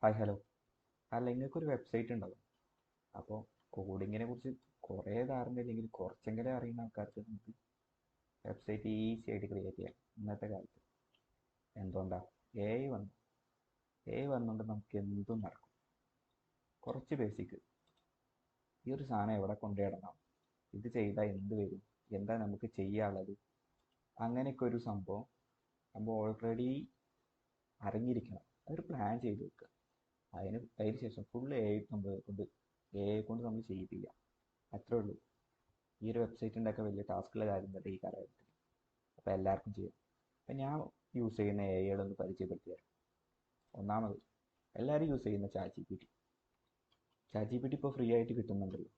Hi hello. അല്ല, നിങ്ങൾക്കൊരു website ഉണ്ടാവും. അപ്പോൾ കോഡിങ്ങിനെ കുറിച്ച് കുറേ ധാരണ ഇല്ലെങ്കിൽ കുറച്ചെങ്കിലും അറിയുന്ന ആൾക്കാർക്ക് നമുക്ക് വെബ്സൈറ്റ് ഈസി ആയിട്ട് ക്രിയേറ്റ് ചെയ്യാം ഇന്നത്തെ കാലത്ത്. എന്തുകൊണ്ടാ? എ ഐ വന്നു. എ ഐ വന്നുകൊണ്ട് നമുക്ക് എന്തും നടക്കും. കുറച്ച് ബേസിക്, ഈ ഒരു സാധനം എവിടെ കൊണ്ടുപോയിടണം, ഇത് ചെയ്താൽ എന്ത് വരും, എന്താ നമുക്ക് ചെയ്യാനുള്ളത്, അങ്ങനെയൊക്കെ ഒരു സംഭവം നമ്മൾ ഓൾറെഡി അറിഞ്ഞിരിക്കണം. അതൊരു പ്ലാൻ ചെയ്ത് വെക്കുക. അതിന് ശേഷം ഫുൾ എ ഐ കൊണ്ട് നമ്മൾ ചെയ്യിപ്പിക്കുക. അത്രേ ഉള്ളൂ. ഈ ഒരു വെബ്സൈറ്റ് ഉണ്ടാക്കാൻ വലിയ ടാസ്കുള്ള കാര്യം തന്നെ ഈ കാലഘട്ടത്തിൽ. അപ്പോൾ എല്ലാവർക്കും ചെയ്യാം. അപ്പം ഞാൻ യൂസ് ചെയ്യുന്ന എ ഐകളൊന്ന് പരിചയപ്പെടുത്തി തരാം. ഒന്നാമത്, എല്ലാവരും യൂസ് ചെയ്യുന്ന chat G P T. Chat G P T ഇപ്പോൾ ഫ്രീ ആയിട്ട് കിട്ടുന്നുണ്ടല്ലോ.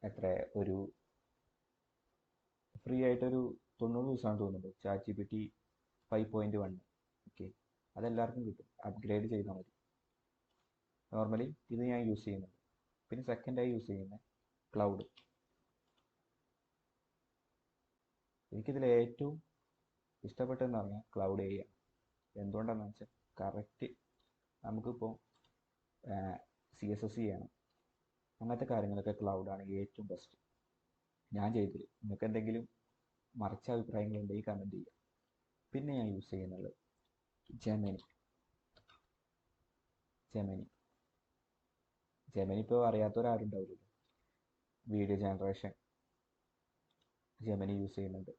എത്ര ഒരു ഫ്രീ ആയിട്ടൊരു 90 ദിവസമാണ് തോന്നുന്നുണ്ട് chat G P T 5.1. Okay, അതെല്ലാവർക്കും കിട്ടും. അപ്ഗ്രേഡ് ചെയ്താൽ മതി. നോർമലി ഇത് ഞാൻ യൂസ് ചെയ്യുന്നുണ്ട്. പിന്നെ സെക്കൻഡായി യൂസ് ചെയ്യുന്ന ക്ലൗഡ്. എനിക്കിതിൽ ഏറ്റവും ഇഷ്ടപ്പെട്ടതെന്ന് പറഞ്ഞാൽ ക്ലൗഡ് എ ഐ ആണ്. എന്തുകൊണ്ടാണെന്ന് വെച്ചാൽ കറക്റ്റ് നമുക്കിപ്പോൾ CSS ചെയ്യണം, അങ്ങനത്തെ കാര്യങ്ങളൊക്കെ ക്ലൗഡാണ് ഏറ്റവും ബെസ്റ്റ്. ഞാൻ ചെയ്തില്ല. നിങ്ങൾക്ക് എന്തെങ്കിലും മറിച്ച അഭിപ്രായങ്ങളുണ്ടെങ്കിൽ കമൻറ്റ് ചെയ്യുക. പിന്നെ ഞാൻ യൂസ് ചെയ്യുന്നത് ജെമിനി. ജെമിനി ജെമിനി ഇപ്പോൾ അറിയാത്തവരാരും ഉണ്ടാവില്ലല്ലോ. വീഡിയോ ജനറേഷൻ ജെമിനി യൂസ് ചെയ്യുന്നുണ്ട്.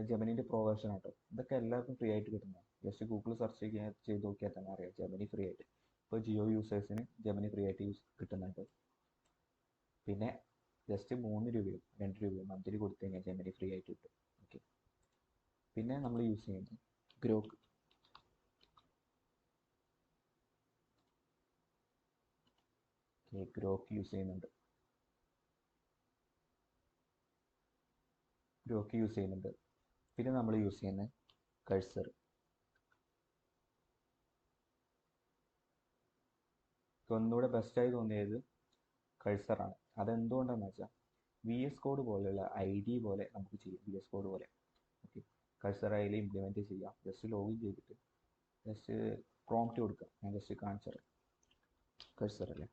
ജെമിനിൻ്റെ പ്രോ വേർഷൻ ആട്ടോ. ഇതൊക്കെ എല്ലാവർക്കും ഫ്രീ ആയിട്ട് കിട്ടുന്നതാണ്. ജസ്റ്റ് ഗൂഗിൾ സെർച്ച് ചെയ്ത് നോക്കിയാൽ തന്നെ അറിയാം ജെമിനി ഫ്രീ ആയിട്ട്. ഇപ്പോൾ ജിയോ യൂസേഴ്സിന് ജെമിനി ഫ്രീ ആയിട്ട് കിട്ടുന്നുണ്ട്. പിന്നെ ജസ്റ്റ് 3 രൂപയോ 2 രൂപയോ മന്ത്ലി കൊടുത്തു കഴിഞ്ഞാൽ ജെമിനി ഫ്രീ ആയിട്ട് കിട്ടും. ഓക്കെ. പിന്നെ നമ്മൾ യൂസ് ചെയ്യുന്നത് ഗ്രോക്ക്. ഗ്രോക്ക് യൂസ് ചെയ്യുന്നുണ്ട്. പിന്നെ നമ്മൾ യൂസ് ചെയ്യുന്നത് കഴ്സർ. ഒന്നുകൂടെ ബെസ്റ്റായി തോന്നിയത് കഴ്സറാണ്. അതെന്തുകൊണ്ടാണെന്ന് വെച്ചാൽ VS കോഡ് പോലെയുള്ള ID പോലെ നമുക്ക് ചെയ്യാം. VS കോഡ് പോലെ ഓക്കെ. കഴ്സർ അതിൽ ഇംപ്ലിമെൻറ്റ് ചെയ്യാം. ജസ്റ്റ് ലോഗിൻ ചെയ്തിട്ട് ജസ്റ്റ് പ്രോംപ്റ്റ് കൊടുക്കുക. ഞാൻ ജസ്റ്റ് കാണിച്ചുതരാം. കഴ്സർ അല്ലേ,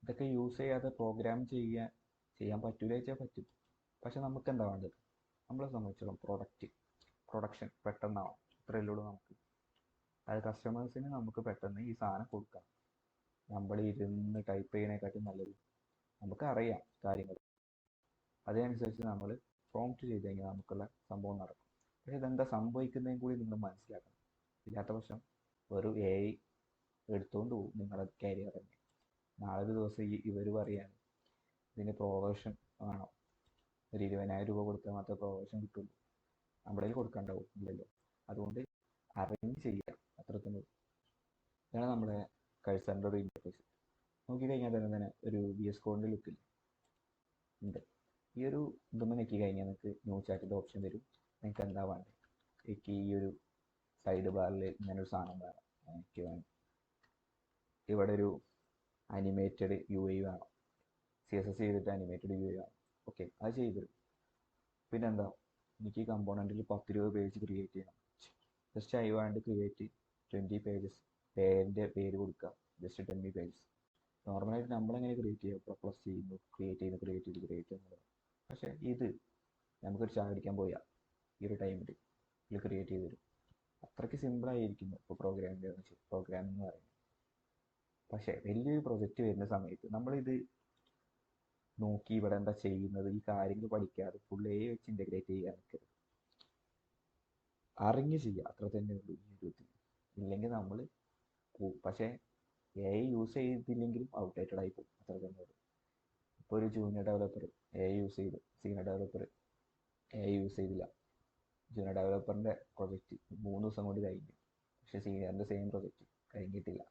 ഇതൊക്കെ യൂസ് ചെയ്യാതെ പ്രോഗ്രാം ചെയ്യാൻ പറ്റൂല വെച്ചാൽ പറ്റും. പക്ഷെ നമുക്ക് എന്താ വേണ്ടത്? നമ്മളെ സംബന്ധിച്ചിടത്തോളം പ്രൊഡക്ഷൻ പെട്ടെന്നാവും. ഇത്രയല്ലേ ഉള്ളൂ നമുക്ക്. അത് കസ്റ്റമേഴ്സിന് നമുക്ക് പെട്ടെന്ന് ഈ സാധനം കൊടുക്കാം. നമ്മൾ ഇരുന്ന് ടൈപ്പ് ചെയ്യണേക്കാട്ടും നല്ലത് നമുക്കറിയാം കാര്യങ്ങൾ. അതനുസരിച്ച് നമ്മൾ പ്രോംപ്റ്റ് ചെയ്ത് കഴിഞ്ഞാൽ നമുക്കുള്ള സംഭവം നടക്കും. പക്ഷെ ഇതെന്താ സംഭവിക്കുന്നതും കൂടി നിങ്ങൾ മനസ്സിലാക്കണം. ഇല്ലാത്ത പക്ഷം വെറും എ ഐ എടുത്തുകൊണ്ട് പോകും നിങ്ങളുടെ കരിയർ തന്നെ. നാളെ ഒരു ദിവസം ഇവർ പറയാണ് ഇതിന് പ്രൊവേഷൻ വേണം, ഒരു 20,000 രൂപ കൊടുത്താൽ മാത്രമേ പ്രൊവേഷൻ കിട്ടുള്ളൂ. നമ്മുടെ കയ്യിൽ കൊടുക്കാണ്ടാവും ഇല്ലല്ലോ. അതുകൊണ്ട് അറേഞ്ച് ചെയ്യാം, അത്രത്തന്നെ. ഇതാണ് നമ്മുടെ കഴ്സറിൻ്റെ ഒരു ഇൻ്റർഫേസ്. നോക്കിക്കഴിഞ്ഞാൽ തന്നെ ഒരു VS കോഡിൻ്റെ ലുക്കിൽ ഉണ്ട്. ഈ ഒരു ഇതൊന്ന് ഞെക്കി കഴിഞ്ഞാൽ നിങ്ങൾക്ക് ന്യൂ ചാറ്റിൻ്റെ ഓപ്ഷൻ വരും. നിങ്ങൾക്ക് എന്താ വേണ്ടത്? എനിക്ക് ഈ ഒരു സൈഡ് ബാറിൽ ഇങ്ങനെ ഒരു സാധനം വേണം, എനിക്ക് വേണം. ഇവിടെ ഒരു അനിമേറ്റഡ് UI വേണം, CSS ചെയ്തിട്ട് അനിമേറ്റഡ് UI വേണം. ഓക്കെ, അത് ചെയ്തു തരും. പിന്നെന്താ, എനിക്ക് ഈ കമ്പോണൻറ്റിൽ 10-20 പേജ് ക്രിയേറ്റ് ചെയ്യണം. Just I want create 20 pages. പേര് കൊടുക്കുക, ജസ്റ്റ് 10 പേജസ്. നോർമലായിട്ട് നമ്മളെങ്ങനെ ക്രിയേറ്റ് ചെയ്യുക? പ്ലസ് ചെയ്യുന്നു, ക്രിയേറ്റ് ചെയ്യുന്നത്. പക്ഷേ ഇത് നമുക്കൊരു ചായ അടിക്കാൻ പോയാൽ ഈ ഒരു ടൈമിൽ ഇത് ക്രിയേറ്റ് ചെയ്ത് തരും. അത്രയ്ക്ക് സിമ്പിളായിരിക്കുന്നു ഇപ്പോൾ പ്രോഗ്രാമിംഗ് എന്ന് പറയുന്നത്. പക്ഷേ വലിയൊരു പ്രൊജക്റ്റ് വരുന്ന സമയത്ത് നമ്മളിത് നോക്കി ഇവിടെ എന്താ ചെയ്യുന്നത്, ഈ കാര്യങ്ങൾ പഠിക്കാതെ ഫുൾ വെച്ച് ഇൻ്റഗ്രേറ്റ് ചെയ്യാൻ നിൽക്കരുത്. അറിഞ്ഞ് ചെയ്യുക, അത്ര തന്നെ ഉള്ളൂ ഈ ഒരു ഇത്. ഇല്ലെങ്കിൽ നമ്മൾ പോവും. പക്ഷേ AI യൂസ് ചെയ്തില്ലെങ്കിലും ഔട്ട്ഡേറ്റഡ് ആയി പോകും, അത്ര തന്നെ ഉള്ളൂ. ഇപ്പോൾ ഒരു ജൂനിയർ ഡെവലപ്പർ AI യൂസ് ചെയ്തു, സീനിയർ ഡെവലപ്പർ AI യൂസ് ചെയ്തില്ല. ജൂനിയർ ഡെവലപ്പറിൻ്റെ പ്രൊജക്റ്റ് 3 ദിവസം കൊണ്ട് കഴിഞ്ഞു. പക്ഷേ സീനിയറിൻ്റെ സെയിം പ്രൊജക്റ്റ് കഴിഞ്ഞിട്ടില്ല.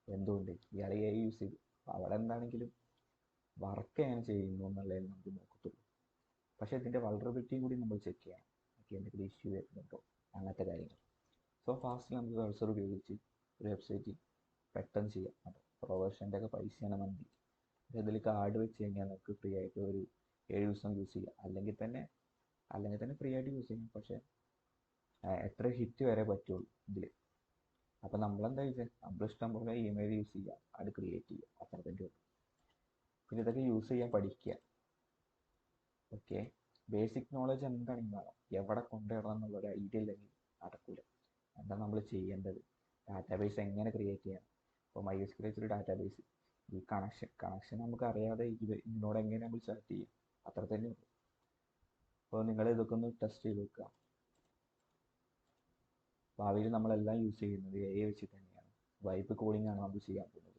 എന്തുകൊണ്ട്? ഇയാൾ AI യൂസ് ചെയ്തു. അവിടെ എന്താണെങ്കിലും വർക്ക് എങ്ങനെ ചെയ്യുന്നു എന്നുള്ളതിൽ നമുക്ക് നോക്കത്തുള്ളൂ. പക്ഷേ ഇതിൻ്റെ വൾണറബിലിറ്റിയും കൂടി നമ്മൾ ചെക്ക് ചെയ്യണം. എന്തെങ്കിലും ഇഷ്യൂ വരുന്നുണ്ടോ, അങ്ങനത്തെ കാര്യങ്ങൾ. സോ ഫാസ്റ്റ് നമുക്ക് കഴ്സർ ഉപയോഗിച്ച് ഒരു വെബ്സൈറ്റ് പെട്ടെന്ന് ചെയ്യാം. അപ്പോൾ പ്രൊവേർഷൻ്റെ ഒക്കെ പൈസയാണ് മന്തി. ഇതിൽ കാർഡ് വെച്ച് കഴിഞ്ഞാൽ നമുക്ക് ഫ്രീ ആയിട്ട് ഒരു 7 ദിവസം യൂസ് ചെയ്യാം. അല്ലെങ്കിൽ തന്നെ ഫ്രീ ആയിട്ട് യൂസ് ചെയ്യും. പക്ഷേ എത്ര ഹിറ്റ് വരെ പറ്റുള്ളൂ ഇതിൽ. അപ്പോൾ നമ്മളെന്താ വെച്ചാൽ നമ്മളിഷ്ടം പോലെ ഇമെയിൽ യൂസ് ചെയ്യുക, അത് ക്രിയേറ്റ് ചെയ്യുക, അത്ര തന്നെ ഉള്ളൂ. പിന്നെ ഇതൊക്കെ യൂസ് ചെയ്യാൻ പഠിക്കുക. ഓക്കെ, ബേസിക് നോളജ് എന്താണെങ്കിലും വേണം. എവിടെ കൊണ്ടുവരണം എന്നുള്ളൊരു ഐഡിയ ഇല്ലെങ്കിൽ നടക്കില്ല. എന്താ നമ്മൾ ചെയ്യേണ്ടത്? ഡാറ്റാബേസ് എങ്ങനെ ക്രിയേറ്റ് ചെയ്യാം? ഇപ്പോൾ MySQL വെച്ചൊരു ഡാറ്റാബേസ്, ഈ കണക്ഷൻ നമുക്ക് അറിയാതെ ഇതിനോട് എങ്ങനെ നമ്മൾ ചാറ്റ് ചെയ്യും, അത്ര തന്നെ ഉള്ളൂ. അപ്പോൾ നിങ്ങൾ ഇതൊക്കെ ഒന്ന് ടെസ്റ്റ് ചെയ്ത് നോക്കുക. ഭാവിയിൽ നമ്മളെല്ലാം യൂസ് ചെയ്യുന്നത് AI വെച്ച് തന്നെയാണ്. വൈബ് കോഡിംഗ് ആണ് നമ്മൾ ചെയ്യാൻ പോകുന്നത്.